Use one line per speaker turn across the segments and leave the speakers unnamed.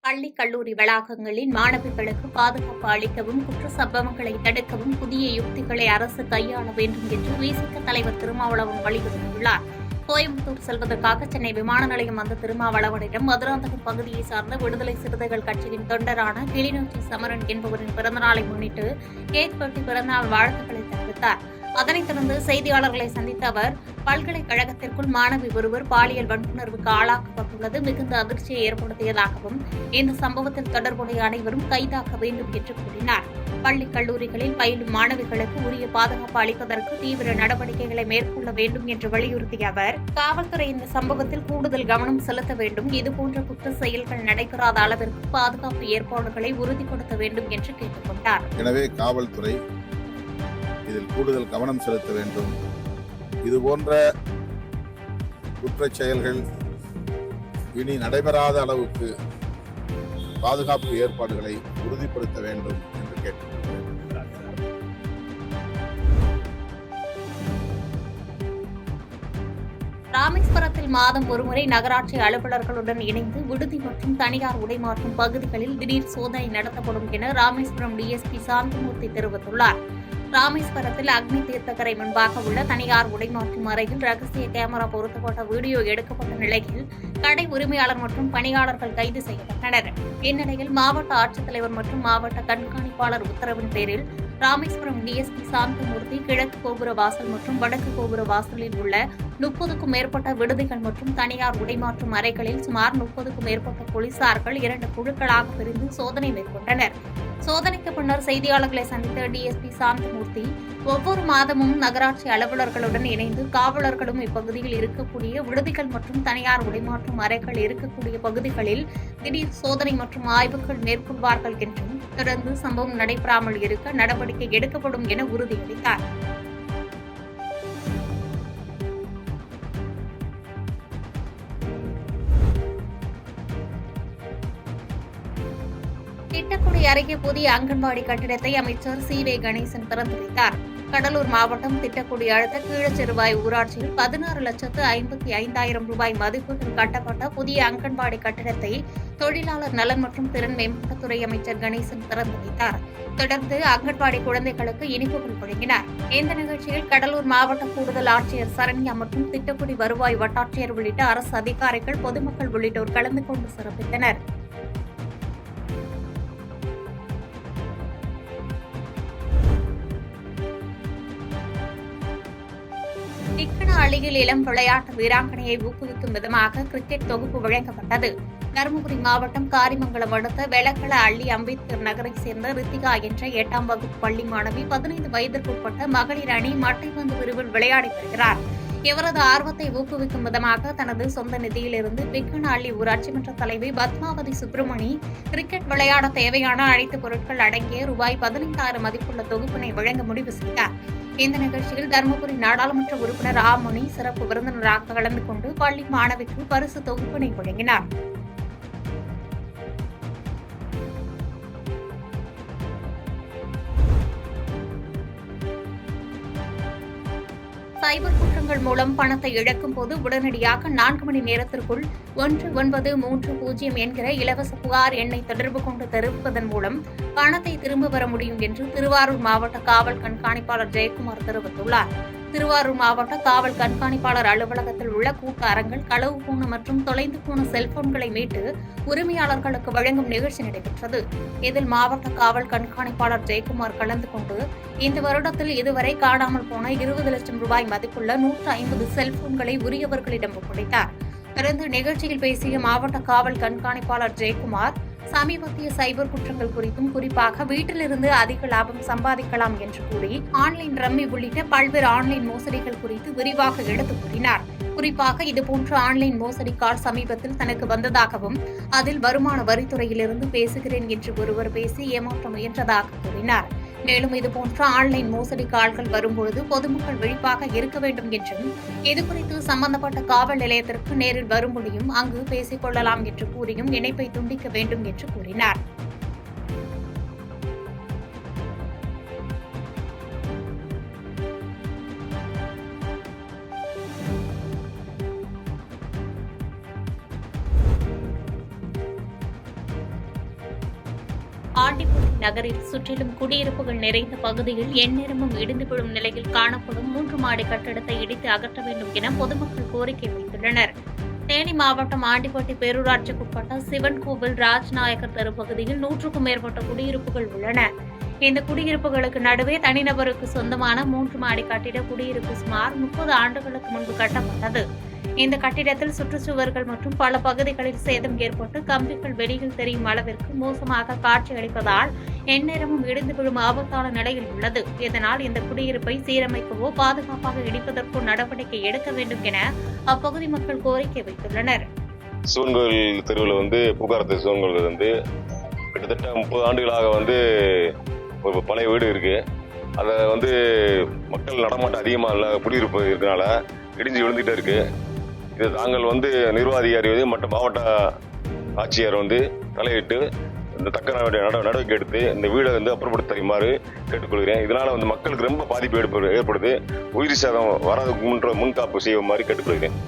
பள்ளி கல்லூரி வளாகங்களில் மாணவிகளுக்கு பாதுகாப்பு அளிக்கவும் குற்ற சம்பவங்களை தடுக்கவும் புதிய யுக்திகளை அரசு கையாள வேண்டும் என்று விசிக தலைவர் திருமாவளவன் வலியுறுத்தியுள்ளார். கோயம்புத்தூர் செல்வதற்காக சென்னை விமான நிலையம் வந்த திருமாவளவனிடம் மதுராந்தகம் பகுதியை சார்ந்த விடுதலை சிறுத்தைகள் கட்சியின் தொண்டரான கிளிநொச்சி சமரன் என்பவரின் பிறந்தநாளை முன்னிட்டு கேக் வெட்டி பிறந்தநாள் வாழ்த்துக்களை தெரிவித்தார். அதனைத் தொடர்ந்து செய்தியாளர்களை சந்தித்த அவர், பல்கலைக்கழகத்திற்குள் மாணவி ஒருவர் பாலியல் வன்புணர்வுக்கு ஆளாக்கப்பட்டுள்ளது மிகுந்த அதிர்ச்சியை ஏற்படுத்தியதாகவும் இந்த சம்பவத்தில் தொடர்புடைய அனைவரும் கைதாக்க வேண்டும் என்று கூறினார். பள்ளி கல்லூரிகளில் பயிலும் மாணவிகளுக்கு உரிய பாதுகாப்பு அளிப்பதற்கு தீவிர நடவடிக்கைகளை மேற்கொள்ள வேண்டும் என்று வலியுறுத்திய அவர், காவல்துறை இந்த சம்பவத்தில் கூடுதல் கவனம் செலுத்த வேண்டும், இதுபோன்ற குற்ற செயல்கள் நடைபெறாத அளவிற்கு பாதுகாப்பு ஏற்பாடுகளை உறுதிப்படுத்த வேண்டும் என்று கேட்டுக் கொண்டார்.
எனவே காவல்துறை இதில் கூடுதல் கவனம் செலுத்த வேண்டும். இதுபோன்ற குற்றச் செயல்கள் இனி நடைபெறாத அளவுக்கு பாதுகாப்பு ஏற்பாடுகளை உறுதிப்படுத்த வேண்டும் என்று கேட்டுக்கொள்கிறேன்.
ராமேஸ்வரத்தில் மாதம் ஒருமுறை நகராட்சி அலுவலர்களுடன் இணைந்து விடுதி மற்றும் தனியார் உடைமாற்றும் பகுதிகளில் திடீர் சோதனை நடத்தப்படும் என ராமேஸ்வரம் டிஎஸ்பி சாந்தமூர்த்தி தெரிவித்துள்ளார். ராமேஸ்வரத்தில் அக்னி தீர்த்தக்கரை முன்பாக உள்ள தனியார் உடைமாற்றும் அறையில் ரகசிய கேமரா பொருத்தப்பட்ட வீடியோ எடுக்கப்பட்ட நிலையில் கடை உரிமையாளர் மற்றும் பணியாளர்கள் கைது செய்யப்பட்டனர். இந்நிலையில் மாவட்ட ஆட்சித்தலைவர் மற்றும் மாவட்ட கண்காணிப்பாளர் உத்தரவின் பேரில் ராமேஸ்வரம் டிஎஸ்பி சாந்தமூர்த்தி கிழக்கு கோபுர வாசல் மற்றும் வடக்கு கோபுர வாசலில் உள்ள 30க்கும் மேற்பட்ட விடுதிகள் மற்றும் தனியார் உடைமாற்றும் அறைகளில் சுமார் 30க்கும் மேற்பட்ட போலீசார்கள் 2 குழுக்களாக பிரிந்து சோதனை மேற்கொண்டனர். சோதனைக்கு பின்னர் செய்தியாளர்களை சந்தித்த டிஎஸ்பி சாந்தமூர்த்தி, ஒவ்வொரு மாதமும் நகராட்சி அலுவலர்களுடன் இணைந்து காவலர்களும் இப்பகுதியில் இருக்கக்கூடிய விடுதிகள் மற்றும் தனியார் உடைமாற்றும் அறைகள் இருக்கக்கூடிய பகுதிகளில் திடீர் சோதனை மற்றும் ஆய்வுகள் மேற்கொள்வார்கள் என்றும் தொடர்ந்து சம்பவம் நடைபெறாமல் இருக்க நடவடிக்கை எடுக்கப்படும் என உறுதியளித்தார். திட்டக்குடி அருகே புதிய அங்கன்வாடி கட்டிடத்தை அமைச்சர் சி.வே. கணேசன் திறந்து வைத்தார். கடலூர் மாவட்டம் திட்டக்குடி அடுத்த கீழச்செருவாய் ஊராட்சியில் 16,55,000 ரூபாய் மதிப்பீட்டில் கட்டப்பட்ட புதிய அங்கன்வாடி கட்டிடத்தை தொழிலாளர் நலன் மற்றும் திறன் மேம்பாட்டுத்துறை அமைச்சர் கணேசன் திறந்து வைத்தார். தொடர்ந்து அங்கன்வாடி குழந்தைகளுக்கு இனிப்புகள் வழங்கினார். இந்த நிகழ்ச்சியில் கடலூர் மாவட்ட கூடுதல் ஆட்சியர் சரண்யா மற்றும் திட்டக்குடி வருவாய் வட்டாட்சியர் உள்ளிட்ட அரசு அதிகாரிகள், பொதுமக்கள் உள்ளிட்டோர் கலந்து கொண்டு சிறப்பித்தனர். டிக்கன அள்ளியில் இளம் விளையாட்டு வீராங்கனையை ஊக்குவிக்கும் விதமாக கிரிக்கெட் தொகுப்பு வழங்கப்பட்டது. தருமபுரி மாவட்டம் காரிமங்கலம் அடுத்த வெளக்கள அள்ளி அம்பேத்கர் நகரைச் சேர்ந்த ரித்திகா என்ற 8ஆம் வகுப்பு பள்ளி மாணவி 15 வயதிற்குட்பட்ட மகளிர் அணி மட்டைப்பந்து பிரிவில் விளையாடி வருகிறார். இவரது ஆர்வத்தை ஊக்குவிக்கும் விதமாக தனது சொந்த நிதியிலிருந்து டிக்கன அள்ளி ஊராட்சி மன்ற தலைவி பத்மாவதி சுப்பிரமணி கிரிக்கெட் விளையாட தேவையான அனைத்து பொருட்கள் அடங்கிய ரூபாய் 15,000 மதிப்புள்ள தொகுப்பினை வழங்க முடிவு செய்தார். இந்த நிகழ்ச்சியில் தருமபுரி நாடாளுமன்ற உறுப்பினர் ஆமணி சிறப்பு விருந்தினராக கலந்து கொண்டு பள்ளி மாணவிக்கு பரிசு தொகுப்பினை வழங்கினார். சைபர் குற்றங்கள் மூலம் பணத்தை இழக்கும் போது உடனடியாக 4 மணி நேரத்திற்குள் 1930 என்கிற இலவச புகார் எண்ணை தொடர்பு கொண்டு தெரிவிப்பதன் மூலம் பணத்தை திரும்ப பெற முடியும் என்று திருவாரூர் மாவட்ட காவல் கண்காணிப்பாளர் ஜெயக்குமார் தெரிவித்துள்ளார். திருவாரூர் மாவட்ட காவல் கண்காணிப்பாளர் அலுவலகத்தில் உள்ள கூட்ட அரங்கில் களவு போன மற்றும் தொலைந்து போன செல்போன்களை மீட்டு உரிமையாளர்களுக்கு வழங்கும் நிகழ்ச்சி நடைபெற்றது. இதில் மாவட்ட காவல் கண்காணிப்பாளர் ஜெயக்குமார் கலந்து கொண்டு இந்த வருடத்தில் இதுவரை காணாமல் போன 20 லட்சம் ரூபாய் மதிப்புள்ள 150 செல்போன்களை உரியவர்களிடம் ஒப்படைத்தார். தொடர்ந்து நிகழ்ச்சியில் பேசிய மாவட்ட காவல் கண்காணிப்பாளர் ஜெயக்குமார், சமீபத்திய சைபர் குற்றங்கள் குறித்தும் குறிப்பாக வீட்டிலிருந்து அதிக லாபம் சம்பாதிக்கலாம் என்று கூறி ஆன்லைன் ரம்மி உள்ளிட்ட பல்வேறு ஆன்லைன் மோசடிகள் குறித்து விரிவாக எடுத்துக் கூறினார். குறிப்பாக இதுபோன்ற ஆன்லைன் மோசடி கால் சமீபத்தில் தனக்கு வந்ததாகவும் அதில் வருமான வரித்துறையிலிருந்து பேசுகிறேன் என்று ஒருவர் பேசி ஏமாற்ற முயன்றதாக கூறினார். மேலும் இதுபோன்ற ஆன்லைன் மோசடி கால்கள் வரும்பொழுது பொதுமக்கள் விழிப்பாக இருக்க வேண்டும் என்றும் இதுகுறித்து சம்பந்தப்பட்ட காவல் நிலையத்திற்கு நேரில் வரும்படியும் அங்கு பேசிக் கொள்ளலாம் என்று கூறியும் இணைப்பை துண்டிக்க வேண்டும் என்று கூறினார். நகரில் சுற்றிலும் குடியிருப்புகள் நிறைந்த பகுதியில் எந்நேரமும் இடிந்து விழும் நிலையில் காணப்படும் 3 மாடி கட்டடத்தை இடித்து அகற்ற வேண்டும் என பொதுமக்கள் கோரிக்கை வைத்துள்ளனர். தேனி மாவட்டம் ஆண்டிப்பட்டி பேரூராட்சிக்குட்பட்ட சிவன் கோவில் ராஜ்நாயகர் தெரு பகுதியில் 100க்கும் மேற்பட்ட குடியிருப்புகள் உள்ளன. இந்த குடியிருப்புகளுக்கு நடுவே தனிநபருக்கு சொந்தமான 3 மாடி கட்டிட குடியிருப்பு சுமார் 30 ஆண்டுகளுக்கு முன்பு கட்டப்பட்டது. இந்த கட்டிடத்தில் சுற்றுச்சுவர்கள் மற்றும் பல பகுதிகளில் சேதம் ஏற்பட்டு கம்பிகள் வெளியில் தெரியும் அளவிற்கு மோசமாக காட்சியளிப்பதால் எந்நேரமும் இடிந்து விழும் ஆபத்தான நிலையில் உள்ளது. இதனால் இந்த குடியிருப்பை சீரமைக்கவோ பாதுகாப்பாக இடிப்பதற்கோ நடவடிக்கை எடுக்க வேண்டும் என அப்பகுதி மக்கள் கோரிக்கை வைத்துள்ளனர்.
சிவன்கோவில் தெருவில் பூக்காரத்து சிவன்கோவில் கிட்டத்தட்ட 30 ஆண்டுகளாக ஒரு பழைய வீடு இருக்கு. அதை மக்கள் நடமாட்டம் அதிகமாக இல்லை, குடியிருப்பு இருக்கனால இடிஞ்சு விழுந்துகிட்டே இருக்கு. இது தாங்கள் நிர்வாக அதிகாரி மற்றும் மாவட்ட ஆட்சியர் தலையிட்டு இந்த தக்க நடவடிக்கை எடுத்து இந்த வீடை அப்புறப்படுத்த தருமாறு கேட்டுக்கொள்கிறேன். இதனால மக்களுக்கு ரொம்ப பாதிப்பு ஏற்படுது. உயிர் சேதம் வராதுக்கு முன்காப்பு செய்யுமாறு கேட்டுக்கொள்கிறேன்.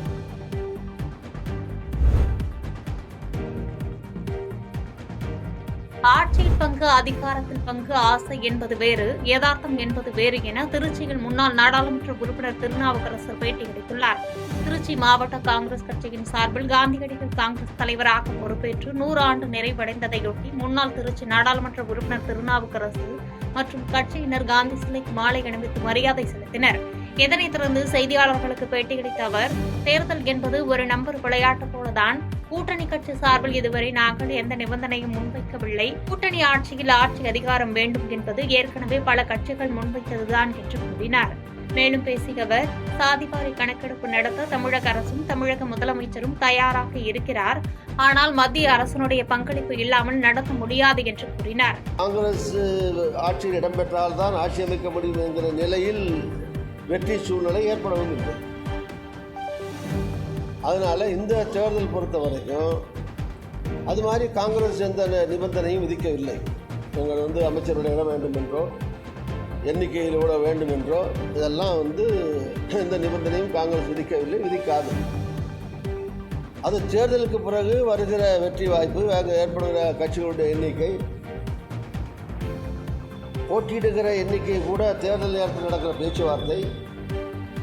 ஆட்சியில் பங்கு, அதிகாரத்தில் பங்கு, ஆசை என்பது வேறு, யதார்த்தம் என்பது வேறு என திருச்சியில் முன்னாள் நாடாளுமன்ற உறுப்பினர் திருநாவுக்கரசர் பேட்டியளித்துள்ளார். திருச்சி மாவட்ட காங்கிரஸ் கட்சியின் சார்பில் காந்தியடிகள் காங்கிரஸ் தலைவராக பொறுப்பேற்று 100 ஆண்டு நிறைவடைந்ததையொட்டி முன்னாள் திருச்சி நாடாளுமன்ற உறுப்பினர் திருநாவுக்கரசர் மற்றும் கட்சியினர் காந்தி சிலைக்கு மாலை அணிவித்து மரியாதை செலுத்தினர். இதனைத் தொடர்ந்து செய்தியாளர்களுக்கு பேட்டியளித்த அவர், தேர்தல் என்பது ஒரு நம்பர் விளையாட்டு போலதான். கூட்டணி கட்சி சார்பில் இதுவரை நாங்கள் எந்த நிபந்தனையும் முன்வைக்கவில்லை. கூட்டணி ஆட்சியில் ஆட்சி அதிகாரம் வேண்டும் என்பது ஏற்கனவே பல கட்சிகள் முன்வைத்ததுதான் என்று கூறினார். மேலும் பேசிய அவர், சாதிவாரி கணக்கெடுப்பு நடத்த தமிழக அரசும் தமிழக முதலமைச்சரும் தயாராக இருக்கிறார். ஆனால் மத்திய அரசினுடைய பங்களிப்பு இல்லாமல் நடத்த முடியாது என்று கூறினார்.
காங்கிரஸ் ஆட்சியில் இடம்பெற்றால் தான் ஆட்சி அமைக்க முடியும் என்கிற நிலையில் வெற்றி சூழ்நிலை ஏற்படவும் இல்லை. அதனால இந்த தேர்தல் பொறுத்த வரைக்கும் அது மாதிரி காங்கிரஸ் எந்த நிபந்தனையும் விதிக்கவில்லை. எங்கள் அமைச்சருடைய இடம் வேண்டும் என்றோ எண்ணிக்கையில் விட வேண்டும் என்றோ இதெல்லாம் எந்த நிபந்தனையும் காங்கிரஸ் விதிக்கவில்லை, விதிக்காது. அது தேர்தலுக்கு பிறகு வருகிற வெற்றி வாய்ப்பு, ஏற்படுகிற கட்சிகளுடைய எண்ணிக்கை, போட்டியிடுகிற எண்ணிக்கை கூட தேர்தல் நேரத்தில் நடக்கிற பேச்சுவார்த்தை,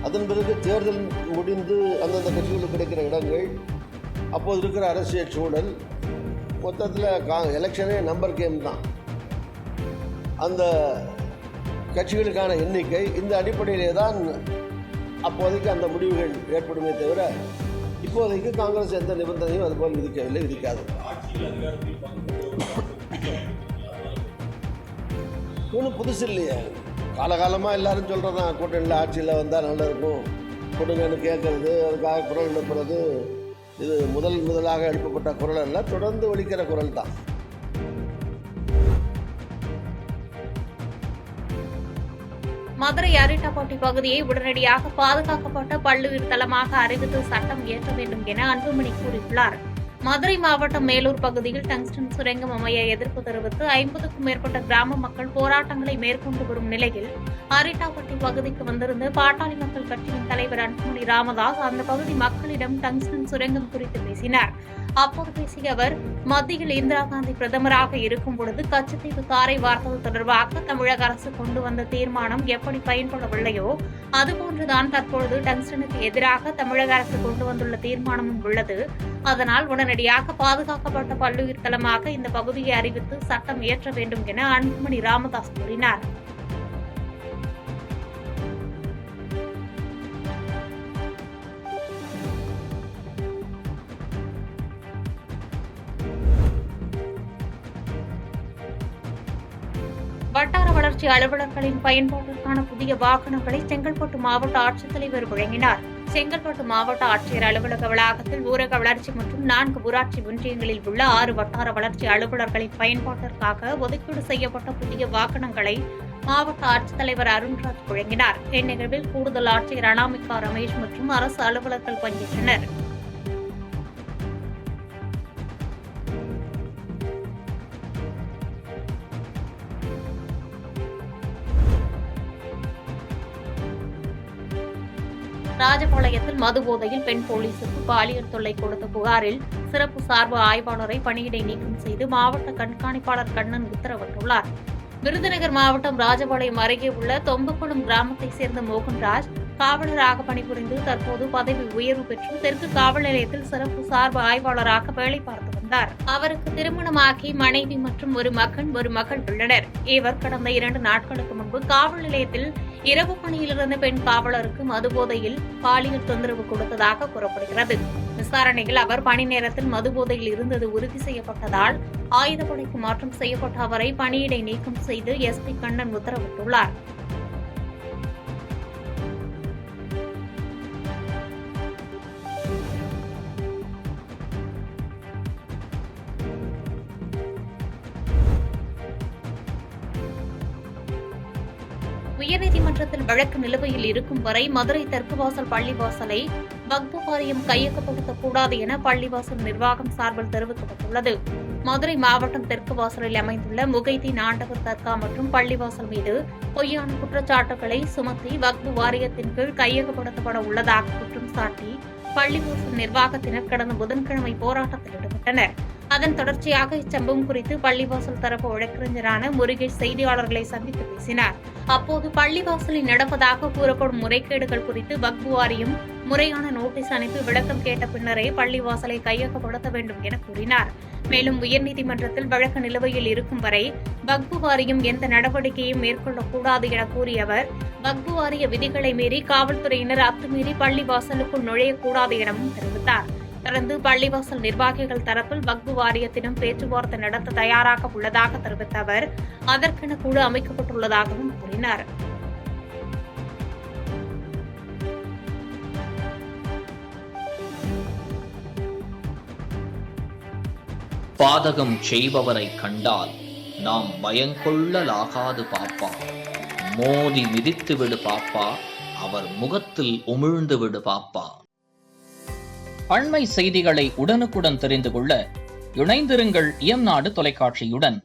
அதன் பிறகு தேர்தல் முடிந்து அந்தந்த கட்சிகளுக்கு கிடைக்கிற இடங்கள், அப்போது இருக்கிற அரசியல் சூழல், மொத்தத்தில் எலெக்ஷனே நம்பர் கேம் தான். அந்த கட்சிகளுக்கான எண்ணிக்கை, இந்த அடிப்படையிலே தான் அப்போதைக்கு அந்த முடிவுகள் ஏற்படுமே தவிர இப்போதைக்கு காங்கிரஸ் எந்த நிபந்தனையும் அதுபோல் விதிக்கவில்லை, விதிக்காது. ஒன்றும் புதுசு இல்லையே, காலகாலமாக எல்லாரும் சொல்கிறதான் கூட்டணியில் ஆட்சியில் வந்தால் நல்லா இருக்கும், கொடுங்கன்னு கேட்கறது, அதுக்காக குரல் எழுப்புறது, இது முதலாக எழுப்பப்பட்ட குரல் அல்ல, தொடர்ந்து ஒலிக்கிற குரல் தான்.
மதுரை அரிட்டாப்பட்டி பகுதியை உடனடியாக பாதுகாக்கப்பட்ட பல்லுயிர் தலமாக அறிவித்து சட்டம் இயற்ற வேண்டும் என அன்புமணி கூறியுள்ளார். மதுரை மாவட்டம் மேலூர் பகுதியில் டங்ஸ்டன் சுரங்கம் அமைய எதிர்ப்பு தெரிவித்து 50க்கும் மேற்பட்ட கிராம மக்கள் போராட்டங்களை மேற்கொண்டு வரும் நிலையில் அரிட்டாப்பட்டி பகுதிக்கு வந்திருந்த பாட்டாளி மக்கள் கட்சியின் தலைவர் அன்புமணி ராமதாஸ் அந்த பகுதி மக்களிடம் டங்ஸ்டன் சுரங்கம் குறித்து பேசினார். அப்போது பேசிய அவர், மத்தியில் இந்திரா காந்தி பிரதமராக இருக்கும் பொழுது கச்சத்தீவு காரை வார்த்தது தொடர்பாக தமிழக அரசு கொண்டு வந்த தீர்மானம் எப்படி பயன்படவில்லையோ அதுபோன்றுதான் தற்பொழுது டங்ஸ்டனுக்கு எதிராக தமிழக அரசு கொண்டு வந்துள்ள தீர்மானமும் உள்ளது. அதனால் உடனடியாக பாதுகாக்கப்பட்ட பல்லுயிர் தலமாக இந்த பகுதியை அறிவித்து சட்டம் இயற்ற வேண்டும் என அன்புமணி ராமதாஸ் கூறினார். வட்டார வளர்ச்சி அலுவலர்களின் பயன்பாட்டிற்கான புதிய வாகனங்களை செங்கல்பட்டு மாவட்ட ஆட்சித்தலைவர் வழங்கினார். செங்கல்பட்டு மாவட்ட ஆட்சியர் அலுவலக வளாகத்தில் ஊரக வளர்ச்சி மற்றும் 4 ஊராட்சி ஒன்றியங்களில் உள்ள 6 வட்டார வளர்ச்சி அலுவலர்களின் பயன்பாட்டிற்காக ஒதுக்கீடு செய்யப்பட்ட புதிய வாகனங்களை மாவட்ட ஆட்சித்தலைவர் அருண்ராஜ் வழங்கினார். இந்நிகழ்வில் கூடுதல் ஆட்சியர் அனாமிகா ரமேஷ் மற்றும் அரசு அலுவலர்கள் பங்கேற்றனர். ராஜபாளையத்தில் மது போதையில் பெண் போலீசுக்கு பாலியல் தொல்லை கொடுத்த புகாரில் சிறப்பு சார்பு ஆய்வாளரை பணியிடை நீக்கம் செய்து மாவட்ட கண்காணிப்பாளர் கண்ணன் உத்தரவிட்டுள்ளார். விருதுநகர் மாவட்டம் ராஜபாளையம் அருகே உள்ள தொம்பக்குளம் கிராமத்தைச் சேர்ந்த மோகன்ராஜ் காவலராக பணிபுரிந்து தற்போது பதவி உயர்வு பெற்று தெற்கு காவல் நிலையத்தில் சிறப்பு சார்பு ஆய்வாளராக வேலை பார்த்து வந்தார். அவருக்கு திருமணமாகி மனைவி மற்றும் ஒரு மகன் ஒரு மகள் உள்ளனர். இவர் கடந்த 2 நாட்களுக்கு முன்பு காவல் நிலையத்தில் இரவு பணியில் இருந்த பெண் காவலருக்கு மதுபோதையில் பாலியல் தொந்தரவு கொடுத்ததாக கூறப்படுகிறது. விசாரணையில் அவர் பணி நேரத்தில் மதுபோதையில் இருந்தது உறுதி செய்யப்பட்டதால் ஆயுதப்படைக்கு மாற்றம் செய்யப்பட்ட அவரை பணியிடை நீக்கம் செய்து எஸ்பி கண்ணன் உத்தரவிட்டுள்ளார். உயர்நீதிமன்றத்தில் வழக்கு நிலுவையில் இருக்கும் வரை மதுரை தெற்கு வாசல் பள்ளிவாசலை வக்பு வாரியம் கையகப்படுத்தக்கூடாது என பள்ளிவாசல் நிர்வாகம் சார்பில் தெரிவிக்கப்பட்டுள்ளது. மதுரை மாவட்டம் தெற்கு வாசலில் அமைந்துள்ள முகைதீன் ஆண்டவர் தர்கா மற்றும் பள்ளிவாசல் மீது பொய்யான குற்றச்சாட்டுகளை சுமத்தி வக்பு வாரியத்தின் கீழ் கையகப்படுத்தப்பட உள்ளதாக குற்றம் சாட்டி பள்ளிவாசல் நிர்வாகத்தினர் கடந்த புதன்கிழமை போராட்டத்தில் ஈடுபட்டனர். அதன் தொடர்ச்சியாக இச்சம்பவம் குறித்து பள்ளிவாசல் தரப்பு வழக்கறிஞரான முருகேஷ் செய்தியாளர்களை சந்தித்து பேசினார். அப்போது பள்ளிவாசலில் நடப்பதாக கூறப்படும் முறைகேடுகள் குறித்து வக்பு வாரியம் முறையான நோட்டீஸ் அனுப்பி விளக்கம் கேட்ட பின்னரே பள்ளிவாசலை கையகப்படுத்த வேண்டும் என கூறினார். மேலும் உயர்நீதிமன்றத்தில் வழக்கு நிலுவையில் இருக்கும் வரை வக்பு வாரியம் எந்த நடவடிக்கையும் மேற்கொள்ளக்கூடாது என கூறிய அவர் வக்பு வாரிய விதிகளை மீறி காவல்துறையினர் அத்துமீறி பள்ளிவாசலுக்குள் நுழையக்கூடாது எனவும் தெரிவித்தார். தொடர்ந்து பள்ளிவாசல் நிர்வாகிகள் தரப்பில் வக்பு வாரியத்திடம் பேச்சுவார்த்தை நடத்த தயாராக உள்ளதாக தெரிவித்த அவர் அதற்கென குழு அமைக்கப்பட்டுள்ளதாகவும் கூறினார்.
பாதகம் செய்பவரை கண்டால் நாம் பயங்கொள்ளலாகாது பாப்பா. மோதி மிதித்து விடு பாப்பா, அவர் முகத்தில் உமிழ்ந்து விடு பாப்பா. அண்மை செய்திகளை உடனுக்குடன் தெரிந்து கொள்ள இணைந்திருங்கள் இயம்நாடு தொலைக்காட்சியுடன்.